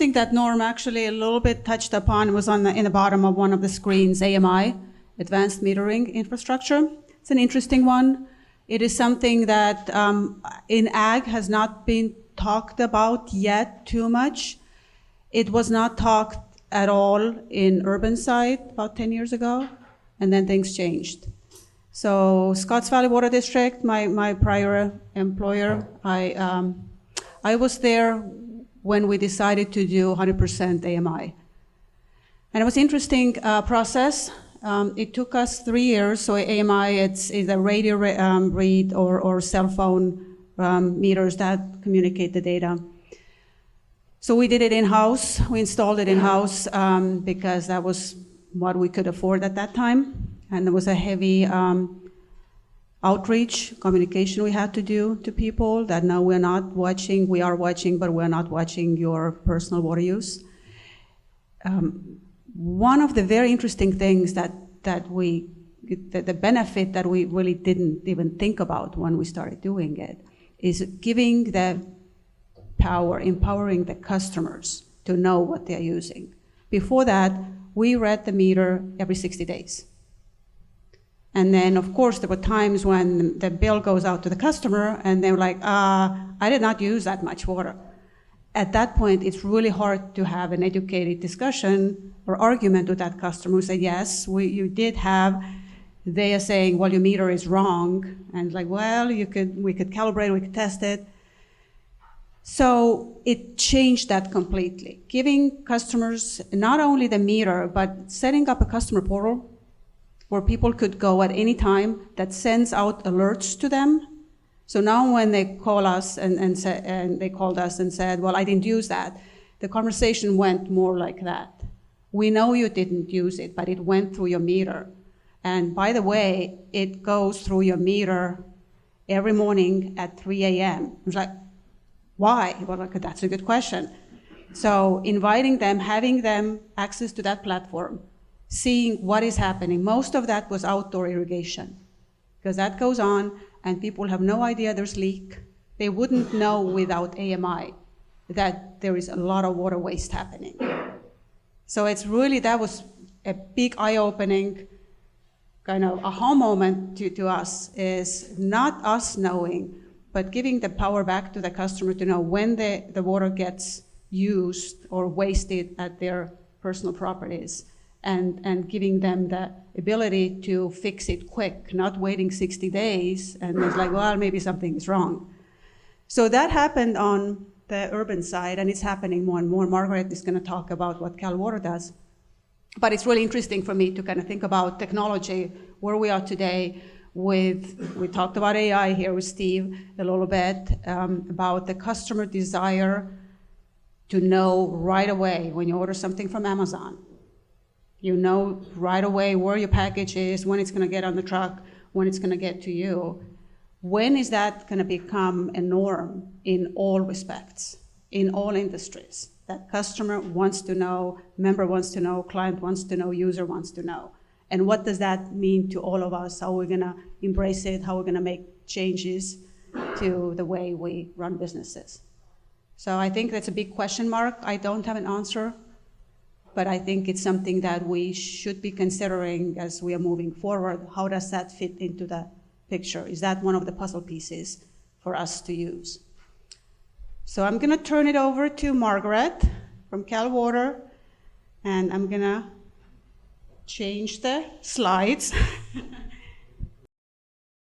something that Norm actually a little bit touched upon, was in the bottom of one of the screens, AMI, Advanced Metering Infrastructure. It's an interesting one. It is something that in ag has not been talked about yet too much. It was not talked at all in urban side about 10 years ago, and then things changed. So Scotts Valley Water District, my prior employer, I was there when we decided to do 100% AMI. And it was an interesting process. It took us 3 years. So AMI, it's a radio read or cell phone meters that communicate the data. So we did it in-house. We installed it in-house because that was what we could afford at that time. And there was a heavy outreach, communication we had to do to people that now we're not watching, we are watching, but we're not watching your personal water use. One of the very interesting things the benefit that we really didn't even think about when we started doing it is giving the power, empowering the customers to know what they're using. Before that, we read the meter every 60 days. And then, of course, there were times when the bill goes out to the customer and they're like, I did not use that much water. At that point, it's really hard to have an educated discussion or argument with that customer who said, yes, you did have. They are saying, well, your meter is wrong. And like, well, we could calibrate, we could test it. So it changed that completely, giving customers not only the meter, but setting up a customer portal where people could go at any time that sends out alerts to them. So now when they call us and they called us and said, well, I didn't use that, the conversation went more like that. We know you didn't use it, but it went through your meter. And by the way, it goes through your meter every morning at 3 a.m. I was like, why? Well, that's a good question. So inviting them, having them access to that platform, seeing what is happening. Most of that was outdoor irrigation, because that goes on and people have no idea there's leak. They wouldn't know without AMI that there is a lot of water waste happening. So it's really, that was a big eye-opening kind of aha moment to us, is not us knowing, but giving the power back to the customer to know when the water gets used or wasted at their personal properties. And giving them the ability to fix it quick, not waiting 60 days, and it's like, well, maybe something is wrong. So that happened on the urban side, and it's happening more and more. Margaret is gonna talk about what CalWater does. But it's really interesting for me to kind of think about technology, where we are today we talked about AI here with Steve a little bit, about the customer desire to know right away when you order something from Amazon. You know right away where your package is, when it's going to get on the truck, when it's going to get to you. When is that going to become a norm in all respects, in all industries? That customer wants to know, member wants to know, client wants to know, user wants to know. And what does that mean to all of us? How we're going to embrace it, how we're going to make changes to the way we run businesses. So I think that's a big question mark. I don't have an answer. But I think it's something that we should be considering as we are moving forward. How does that fit into the picture? Is that one of the puzzle pieces for us to use? So I'm going to turn it over to Margaret from CalWater, and I'm going to change the slides.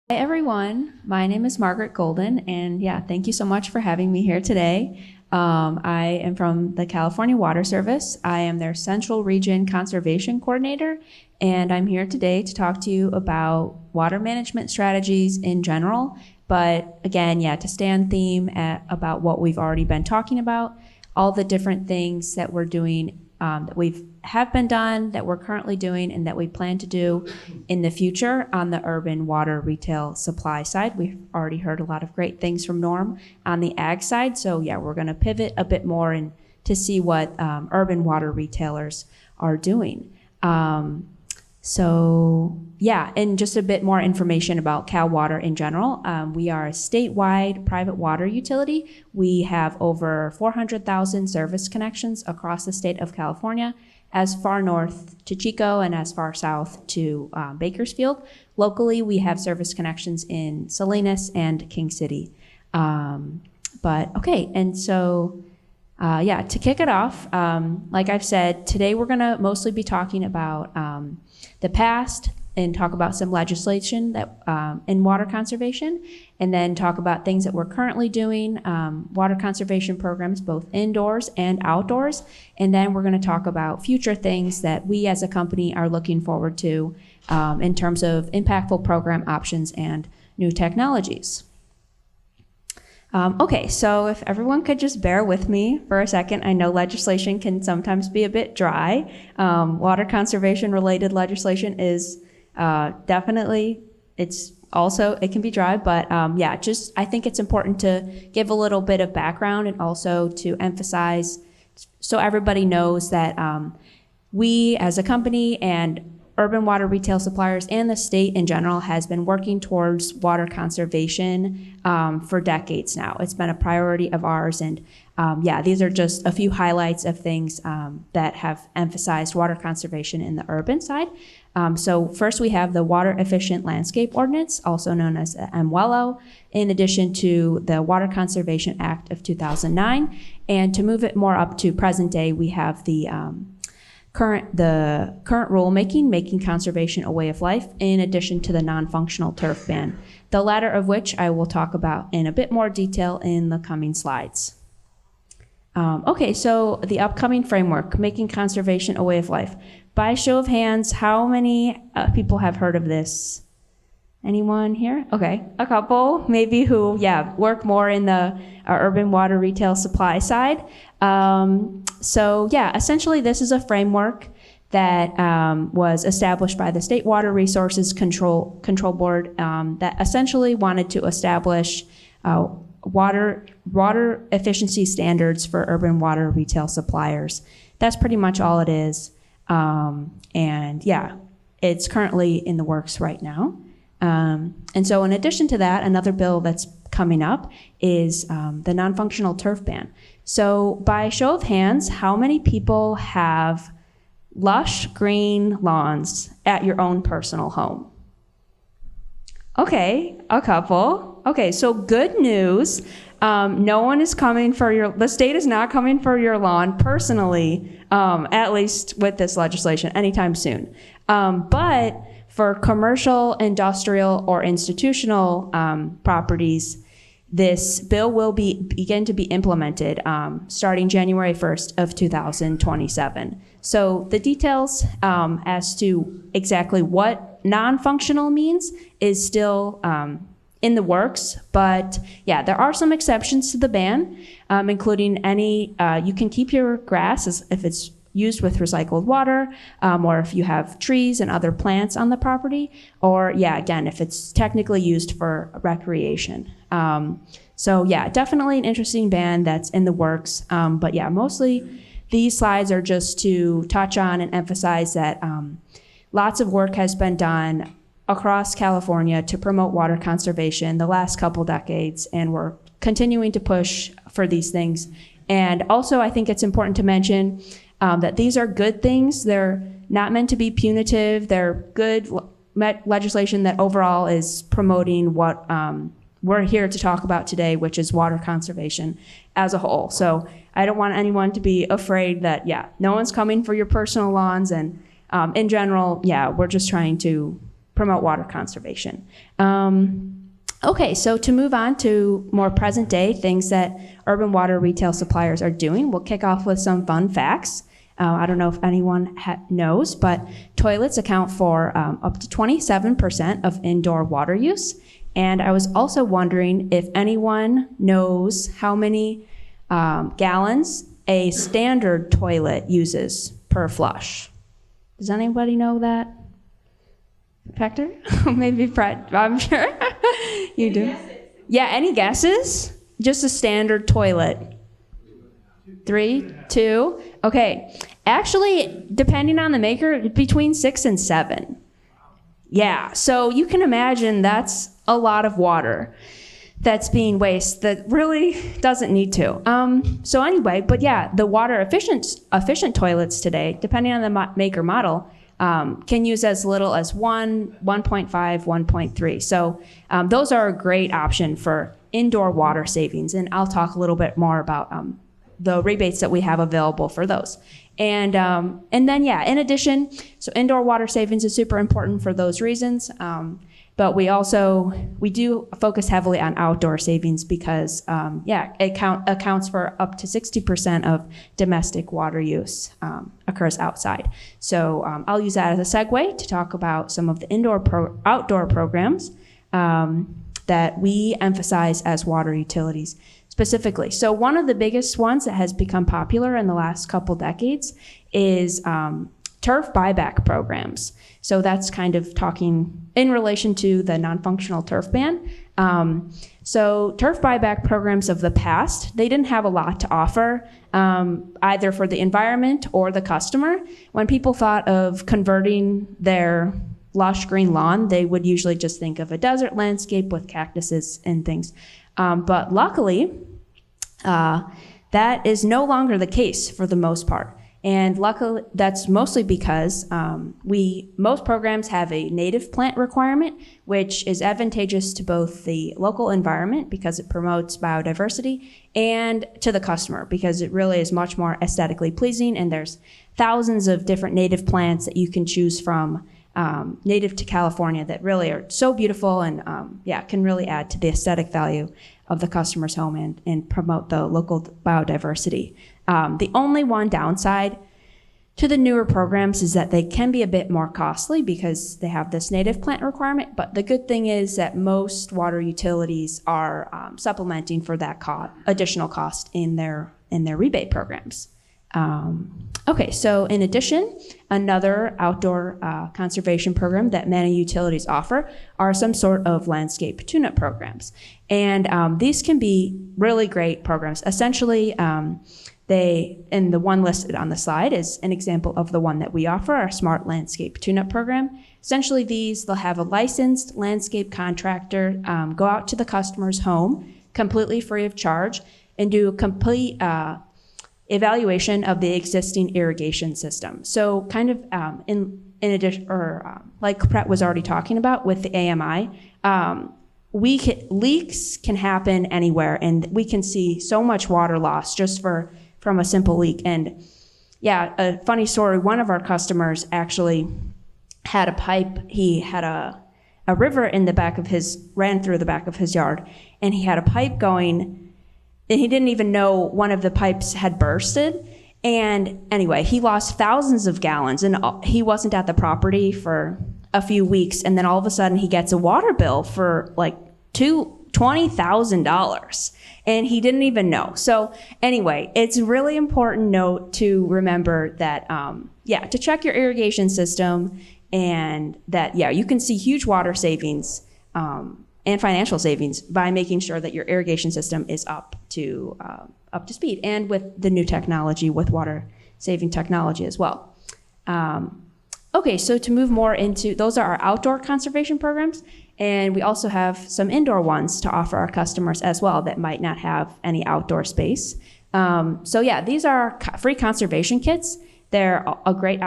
Hi everyone, my name is Margaret Golden, and yeah, thank you so much for having me here today. I am from the California Water Service. I am their Central Region Conservation Coordinator, and I'm here today to talk to you about water management strategies in general. But again, yeah, to stay on theme about what we've already been talking about, all the different things that we're doing, that have been done, that we're currently doing, and that we plan to do in the future on the urban water retail supply side. We've already heard a lot of great things from Norm on the ag side. So yeah, we're going to pivot a bit more and to see what urban water retailers are doing. So yeah, and just a bit more information about CalWater in general. We are a statewide private water utility. We have over 400,000 service connections across the state of California, as far north to Chico and as far south to Bakersfield. Locally, we have service connections in Salinas and King City. But okay, and so yeah, to kick it off, like I've said, today we're gonna mostly be talking about the past and talk about some legislation that in water conservation, and then talk about things that we're currently doing, water conservation programs, both indoors and outdoors. And then we're gonna talk about future things that we as a company are looking forward to in terms of impactful program options and new technologies. Okay, so if everyone could just bear with me for a second. I know legislation can sometimes be a bit dry. Water conservation related legislation is definitely, it can be dry, but yeah, just I think it's important to give a little bit of background and also to emphasize so everybody knows that we as a company and urban water retail suppliers and the state in general has been working towards water conservation for decades now. It's been a priority of ours, and yeah, these are just a few highlights of things that have emphasized water conservation in the urban side. So first we have the Water Efficient Landscape Ordinance, also known as the MWELO, in addition to the Water Conservation Act of 2009. And to move it more up to present day, we have the current rulemaking, making conservation a way of life, in addition to the non-functional turf ban, the latter of which I will talk about in a bit more detail in the coming slides. Okay, so the upcoming framework, making conservation a way of life. By show of hands, how many people have heard of this? Anyone here? Okay, a couple, maybe who, yeah, work more in the urban water retail supply side. So yeah, essentially this is a framework that was established by the State Water Resources Control Board that essentially wanted to establish water efficiency standards for urban water retail suppliers. That's pretty much all it is. And yeah, it's currently in the works right now. And so in addition to that, another bill that's coming up is the non-functional turf ban. So by show of hands, how many people have lush green lawns at your own personal home? Okay, a couple. Okay, so good news. No one is coming for the state is not coming for your lawn personally, at least with this legislation anytime soon. But for commercial, industrial, or institutional properties, this bill will begin to be implemented starting January 1st of 2027. So the details as to exactly what non-functional means is still in the works, but yeah, there are some exceptions to the ban, including you can keep your grass if it's used with recycled water, or if you have trees and other plants on the property, or yeah, again, if it's technically used for recreation. So yeah, definitely an interesting ban that's in the works. But yeah, mostly these slides are just to touch on and emphasize that lots of work has been done across California to promote water conservation the last couple decades, and we're continuing to push for these things. And also, I think it's important to mention that these are good things. They're not meant to be punitive. They're good legislation that overall is promoting what we're here to talk about today, which is water conservation as a whole. So I don't want anyone to be afraid that, yeah, no one's coming for your personal lawns. And in general, yeah, we're just trying to promote water conservation. Okay, so to move on to more present day things that urban water retail suppliers are doing, we'll kick off with some fun facts. I don't know if anyone knows, but toilets account for up to 27% of indoor water use. And I was also wondering if anyone knows how many gallons a standard toilet uses per flush. Does anybody know that? Factor? Maybe Brett, I'm sure. You do? Yeah, any guesses? Just a standard toilet. 3, 2, okay. Actually, depending on the maker, between 6 and 7. Yeah, so you can imagine that's a lot of water that's being wasted that really doesn't need to. So anyway, but yeah, the water efficient toilets today, depending on the maker model, can use as little as 1, 1.5, 1.3. So those are a great option for indoor water savings. And I'll talk a little bit more about the rebates that we have available for those. And then, yeah, in addition, so indoor water savings is super important for those reasons. But we do focus heavily on outdoor savings because, it accounts for up to 60% of domestic water use occurs outside. So I'll use that as a segue to talk about some of the outdoor programs that we emphasize as water utilities specifically. So one of the biggest ones that has become popular in the last couple decades is turf buyback programs. So that's kind of talking in relation to the non-functional turf ban. So turf buyback programs of the past, they didn't have a lot to offer, either for the environment or the customer. When people thought of converting their lush green lawn, they would usually just think of a desert landscape with cactuses and things. But luckily, that is no longer the case for the most part. And luckily, that's mostly because most programs have a native plant requirement, which is advantageous to both the local environment because it promotes biodiversity, and to the customer because it really is much more aesthetically pleasing. And there's thousands of different native plants that you can choose from, native to California, that really are so beautiful and can really add to the aesthetic value of the customer's home and promote the local biodiversity. The only one downside to the newer programs is that they can be a bit more costly because they have this native plant requirement, but the good thing is that most water utilities are supplementing for that additional cost in their rebate programs. Okay, so in addition, another outdoor conservation program that many utilities offer are some sort of landscape tune-up programs. And these can be really great programs. Essentially, and the one listed on the slide is an example of the one that we offer, our Smart Landscape Tune-Up Program. Essentially, they'll have a licensed landscape contractor go out to the customer's home completely free of charge and do a complete evaluation of the existing irrigation system. So kind of in addition, or like Brett was already talking about with the AMI, leaks can happen anywhere, and we can see so much water loss just from a simple leak. And yeah, a funny story, one of our customers actually had a pipe. He had a river ran through the back of his yard, and he had a pipe going, and he didn't even know one of the pipes had bursted. And anyway, he lost thousands of gallons, and he wasn't at the property for a few weeks. And then all of a sudden he gets a water bill for like $20,000, and he didn't even know. So anyway, it's a really important note to remember that, to check your irrigation system, and that, you can see huge water savings and financial savings by making sure that your irrigation system is up to speed, and with the new technology, with water saving technology as well. Okay, so to move more into, those are our outdoor conservation programs, and we also have some indoor ones to offer our customers as well that might not have any outdoor space. These are free conservation kits. They're a great,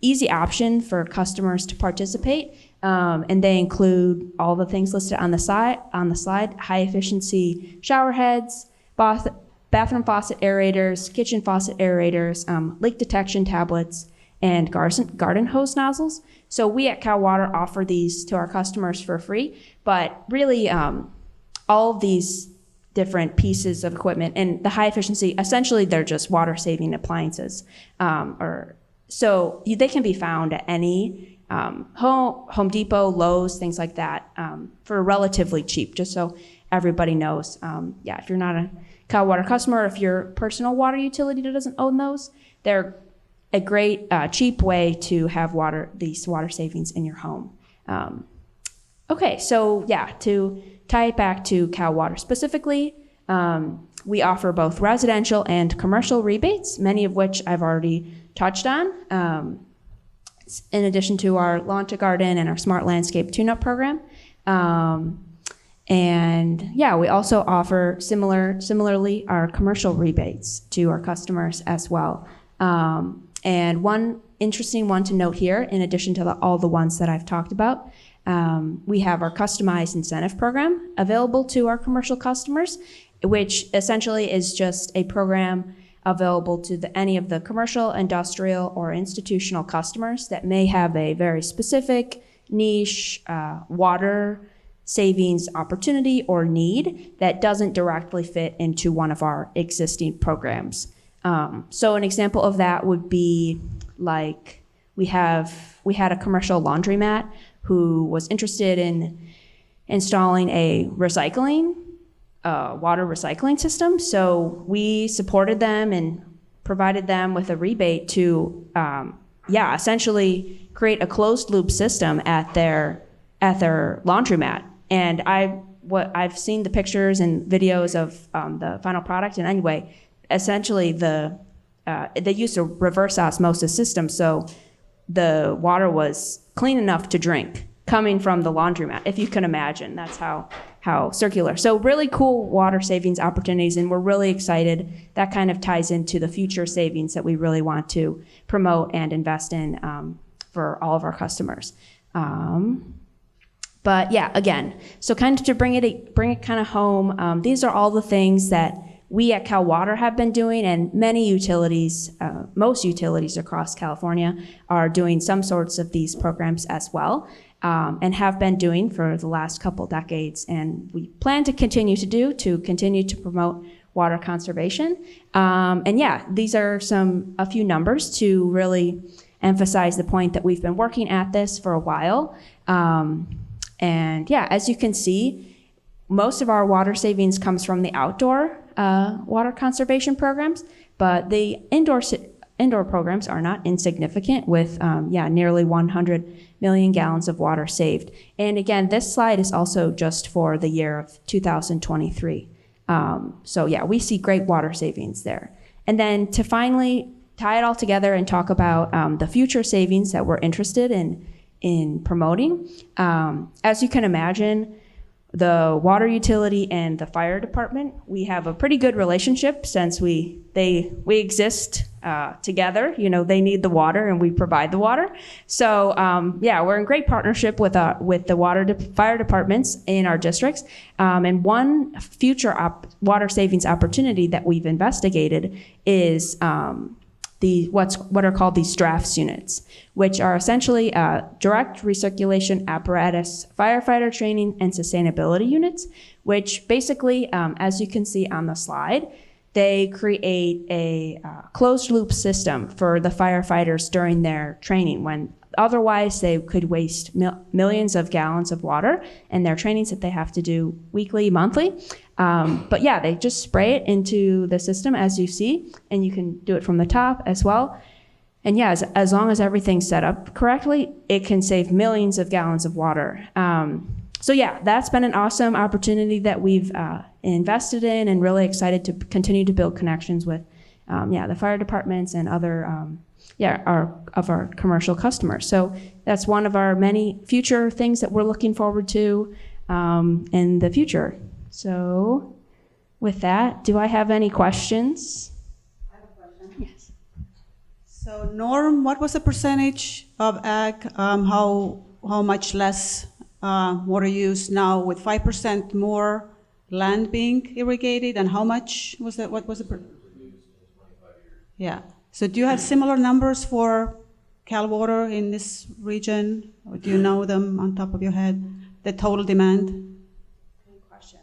easy option for customers to participate, and they include all the things listed on the slide: high efficiency shower heads, bathroom faucet aerators, kitchen faucet aerators, leak detection tablets, and garden hose nozzles. So we at CalWater offer these to our customers for free, but really all of these different pieces of equipment and the high efficiency, essentially they're just water saving appliances. So they can be found at any Home Depot, Lowe's, things like that, for relatively cheap, just so everybody knows. If you're not a CalWater customer, if your personal water utility doesn't own those, they're a great cheap way to have these water savings in your home. To tie it back to CalWater specifically, We offer both residential and commercial rebates, many of which I've already touched on, in addition to our Lawn to Garden and our Smart Landscape Tune-Up program. And yeah, we also offer similarly our commercial rebates to our customers as well. And one interesting one to note here, in addition to all the ones that I've talked about, we have our customized incentive program available to our commercial customers, which essentially is just a program available to any of the commercial, industrial, or institutional customers that may have a very specific niche water savings opportunity or need that doesn't directly fit into one of our existing programs. So an example of that would be like we had a commercial laundromat who was interested in installing a water recycling system. So we supported them and provided them with a rebate to, essentially create a closed loop system at their laundromat. And I've seen the pictures and videos of the final product. And anyway, essentially they used a reverse osmosis system, so the water was clean enough to drink coming from the laundromat, if you can imagine. That's how circular. So really cool water savings opportunities, and we're really excited. That kind of ties into the future savings that we really want to promote and invest in for all of our customers. But yeah, again, so kind of to bring it kind of home, these are all the things that we at CalWater have been doing, and many utilities, most utilities across California are doing some sorts of these programs as well, and have been doing for the last couple decades, and we plan to continue to promote water conservation. And yeah, these are a few numbers to really emphasize the point that we've been working at this for a while. And yeah, as you can see, most of our water savings comes from the outdoor water conservation programs, but the indoor programs are not insignificant with nearly 100 million gallons of water saved. And again, this slide is also just for the year of 2023. So yeah, we see great water savings there. And then to finally tie it all together and talk about the future savings that we're interested in promoting. As you can imagine, the water utility and the fire department, we have a pretty good relationship since we exist together. You know, they need the water and we provide the water. So we're in great partnership with the fire departments in our districts. And one future water savings opportunity that we've investigated is what are called these drafts units, which are essentially direct recirculation apparatus, firefighter training, and sustainability units, which basically, as you can see on the slide, they create a closed loop system for the firefighters during their training, when otherwise they could waste millions of gallons of water in their trainings that they have to do weekly, monthly. But yeah, they just spray it into the system as you see, and you can do it from the top as well. And yeah, as long as everything's set up correctly, it can save millions of gallons of water. So yeah, that's been an awesome opportunity that we've invested in, and really excited to continue to build connections with the fire departments and other our commercial customers. So that's one of our many future things that we're looking forward to in the future. So with that, do I have any questions? I have a question. Yes. So Norm, what was the percentage of ag? How much less water use now with 5% more land being irrigated, and how much was that? What was the Yeah. So do you have similar numbers for CalWater in this region, or do you know them on top of your head, the total demand? Good question.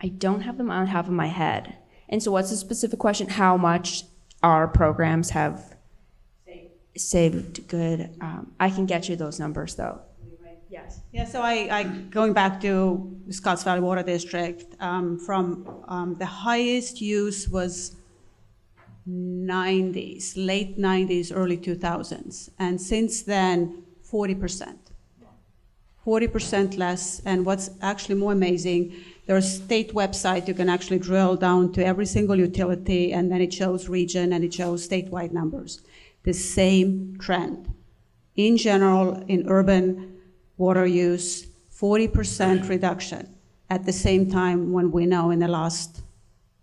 I don't have them on top of my head. And so what's the specific question? How much our programs have saved good? I can get you those numbers though. Yes. Yeah, so I going back to the Scotts Valley Water District, from the highest use was 90s, late 90s, early 2000s. And since then, 40%. 40% less. And what's actually more amazing, there's state website, you can actually drill down to every single utility, and then it shows region and it shows statewide numbers. The same trend. In general, in urban water use, 40% reduction. At the same time, when we know in the last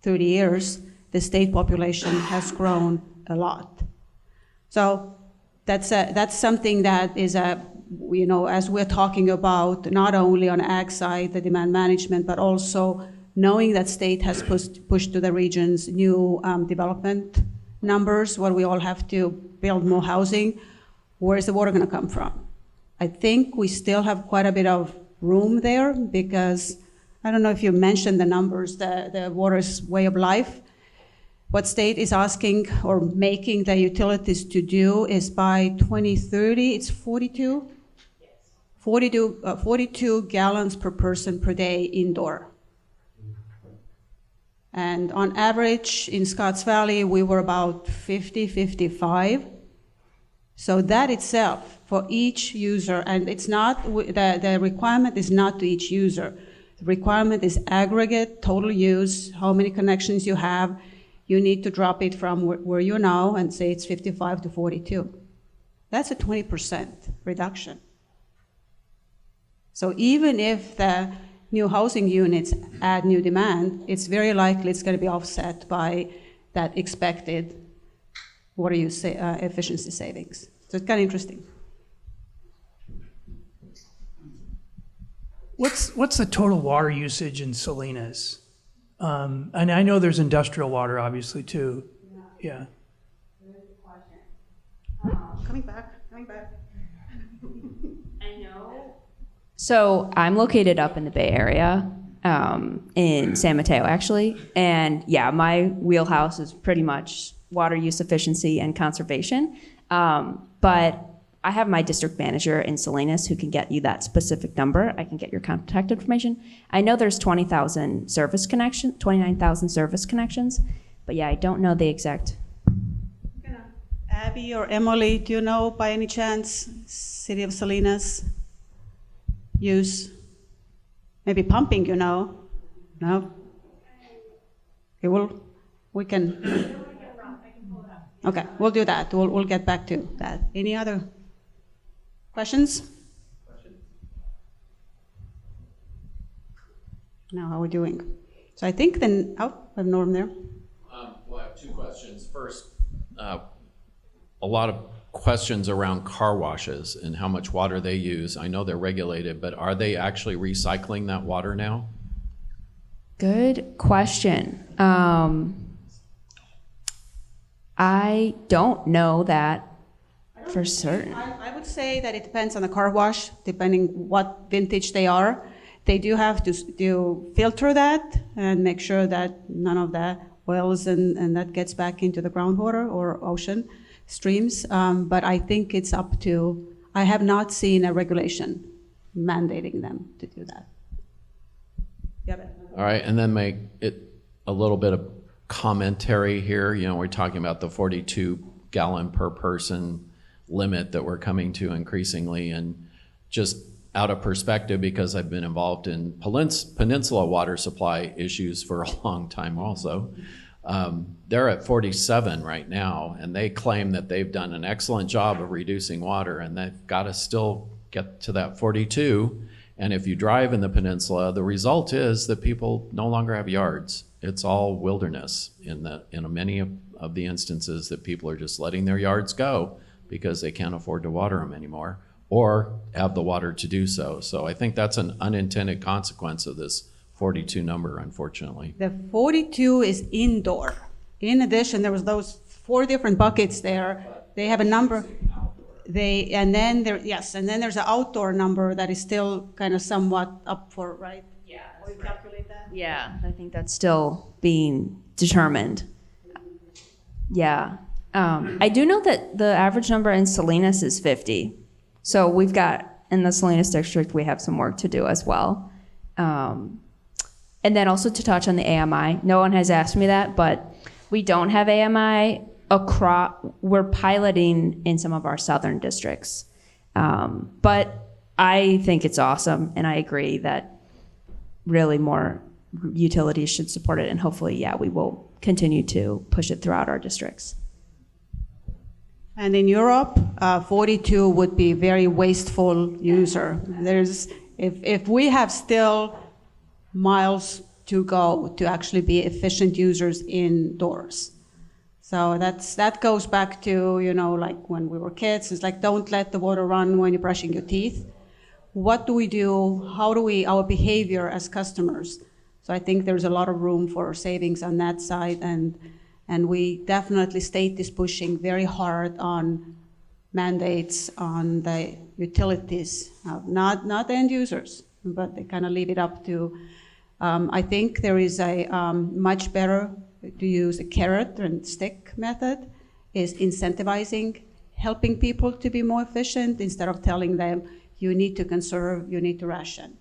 30 years, the state population has grown a lot. So that's something that is as we're talking about, not only on ag side, the demand management, but also knowing that state has pushed to the regions new development numbers, where we all have to build more housing. Where is the water going to come from? I think we still have quite a bit of room there, because I don't know if you mentioned the numbers, the water's way of life. What state is asking or making the utilities to do is by 2030, it's 42 gallons per person per day indoor. And on average in Scotts Valley, we were about 55. So that itself, for each user, and it's not, the requirement is not to each user. The requirement is aggregate, total use, how many connections you have. You need to drop it from where you know and say it's 55 to 42. That's a 20% reduction. So even if the new housing units add new demand, it's very likely it's going to be offset by that expected water use efficiency savings. So it's kind of interesting. What's the total water usage in Salinas? And I know there's industrial water, obviously, too. Yeah. Coming back. I know. So I'm located up in the Bay Area, in San Mateo, actually. And yeah, my wheelhouse is pretty much water use efficiency and conservation. But I have my district manager in Salinas who can get you that specific number. I can get your contact information. I know there's 29,000 service connections, but yeah, I don't know the exact. Abby or Emily, do you know by any chance, City of Salinas use? Maybe pumping, No? Okay, we can. Okay, we'll do that. We'll get back to that. Any other questions? Now, how are we doing? So I think then, I have Norm there. Well, I have two questions. First, a lot of questions around car washes and how much water they use. I know they're regulated, but are they actually recycling that water now? Good question. I don't know that for certain. I would say that it depends on the car wash, depending what vintage they are. They do have to filter that and make sure that none of the oils and that gets back into the groundwater or ocean streams. But I think it's up to, I have not seen a regulation mandating them to do that. All right, and then make it a little bit of commentary here. We're talking about the 42 gallon per person limit that we're coming to increasingly, and just out of perspective, because I've been involved in peninsula water supply issues for a long time also. They're at 47 right now, and they claim that they've done an excellent job of reducing water, and they've got to still get to that 42. And if you drive in the peninsula, the result is that people no longer have yards. It's all wilderness in many of the instances that people are just letting their yards go because they can't afford to water them anymore or have the water to do so. So I think that's an unintended consequence of this 42 number, unfortunately. The 42 is indoor. In addition, there was those 4 different buckets there. They have a number. And then there's an outdoor number that is still kind of somewhat up for, right? Yeah. Or you calculate that? Yeah, I think that's still being determined. Yeah. I do know that the average number in Salinas is 50. So we've got, in the Salinas district, we have some work to do as well. And then also to touch on the AMI, no one has asked me that, but we don't have AMI across, we're piloting in some of our southern districts. But I think it's awesome, and I agree that really more utilities should support it, and hopefully, yeah, we will continue to push it throughout our districts. And in Europe, 42 would be very wasteful user. If we have still miles to go to actually be efficient users indoors. So that goes back to, like when we were kids, it's like, don't let the water run when you're brushing your teeth. What do we do? How do our behavior as customers? So I think there's a lot of room for savings on that side, and we definitely, state is pushing very hard on mandates on the utilities, not the end users, but they kind of leave it up to, I think there is a much better to use a carrot and stick method, is incentivizing, helping people to be more efficient instead of telling them, you need to conserve, you need to ration.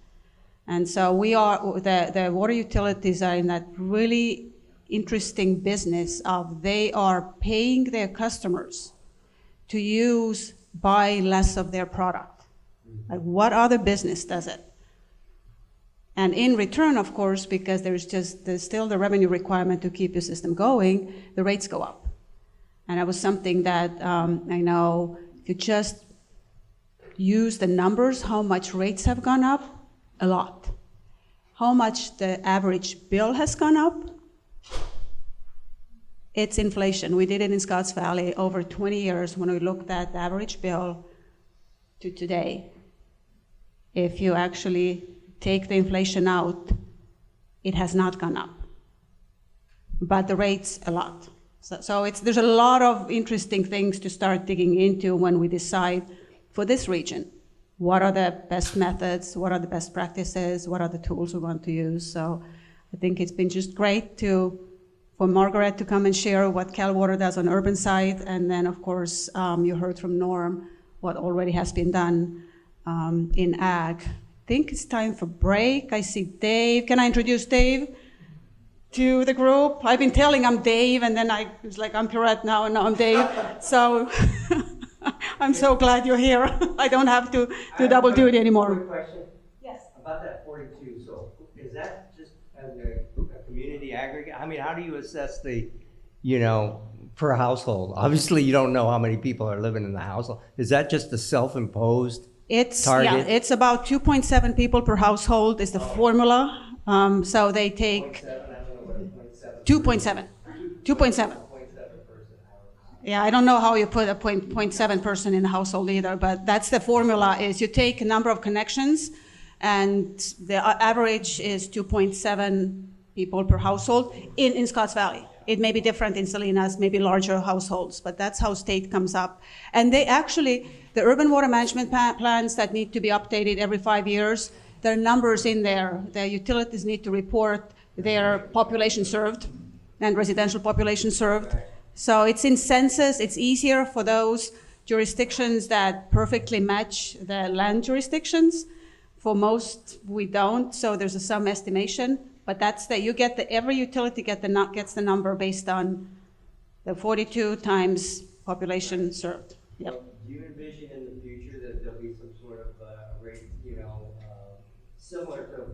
And so the water utilities are in that really interesting business of they are paying their customers to buy less of their product. Like, what other business does it? And in return, of course, because there's still the revenue requirement to keep the system going, the rates go up. And that was something that I know, if you just use the numbers, how much rates have gone up, a lot. How much the average bill has gone up, it's inflation. We did it in Scotts Valley over 20 years when we looked at the average bill to today. If you actually take the inflation out, it has not gone up, but the rates a lot. So there's a lot of interesting things to start digging into when we decide for this region. What are the best methods? What are the best practices? What are the tools we want to use? So I think it's been just great for Margaret to come and share what CalWater does on urban side, and then of course you heard from Norm what already has been done in ag. I think it's time for break. I see Dave. Can I introduce Dave to the group? I've been telling I'm Dave, and then I was like, I'm Pirette now, and now I'm Dave. So I'm so glad you're here. I don't have to do double duty anymore. Quick question. Yes. About that 42, so is that just as a community aggregate? I mean, how do you assess the, per household? Obviously, you don't know how many people are living in the household. Is that just a self-imposed target? It's about 2.7 people per household is the formula. So they take 2.7. 2.7. Yeah, I don't know how you put a 0.7 person in a household either, but that's the formula, is you take a number of connections, and the average is 2.7 people per household in Scotts Valley. It may be different in Salinas, maybe larger households, but that's how state comes up. And they actually, the urban water management plans that need to be updated every 5 years, there are numbers in there. The utilities need to report their population served and residential population served. So it's in census. It's easier for those jurisdictions that perfectly match the land jurisdictions. For most, we don't, so there's some estimation. But every utility gets the number based on the 42 times population served. Yep. So do you envision in the future that there'll be some sort of rate, similar to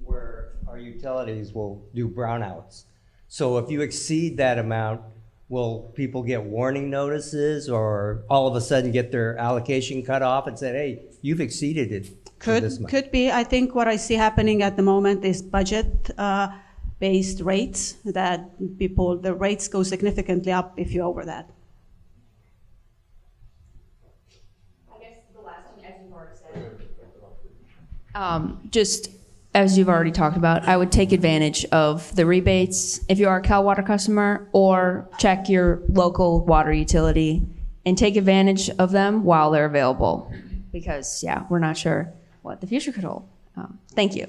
where our utilities will do brownouts? So if you exceed that amount, will people get warning notices, or all of a sudden get their allocation cut off and say, hey, you've exceeded it? Could be. I think what I see happening at the moment is budget-based rates, that the rates go significantly up if you're over that. I guess the last thing, as you've already said, just as you've already talked about, I would take advantage of the rebates if you are a CalWater customer, or check your local water utility and take advantage of them while they're available, because we're not sure what the future could hold. Thank you.